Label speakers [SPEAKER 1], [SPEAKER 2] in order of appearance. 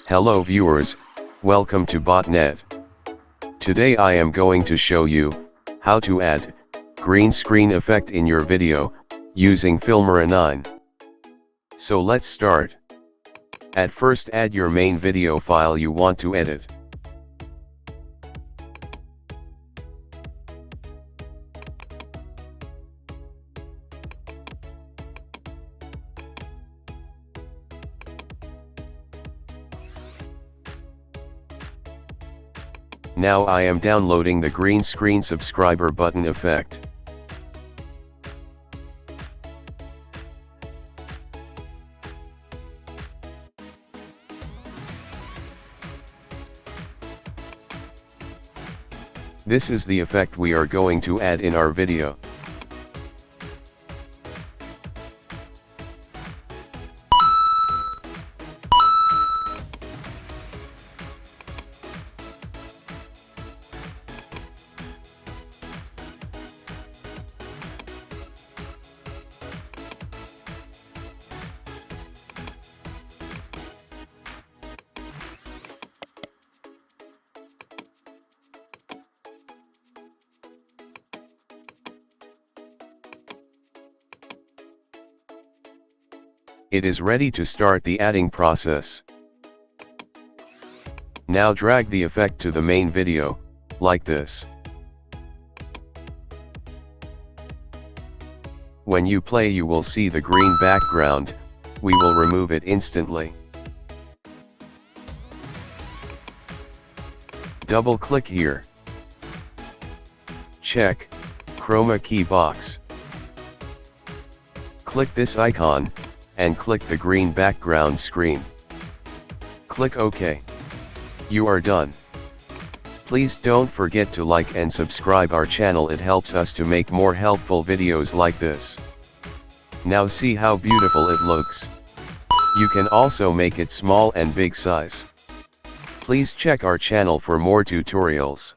[SPEAKER 1] Hello viewers, welcome to Botnet. Today I am going to show you how to add green screen effect in your video using Filmora9. So let's start. At first add your main video file you want to edit. Now I am downloading the green screen subscriber button effect. This is the effect we are going to add in our video. It is ready to start the adding process. Now drag the effect to the main video, like this. When you play you will see the green background, we will remove it instantly. Double click here. Check Chroma Key box. Click this icon, and click the green background screen. Click OK. You are done. Please don't forget to like and subscribe our channel, it helps us to make more helpful videos like this. Now see how beautiful it looks. You can also make it small and big size. Please check our channel for more tutorials.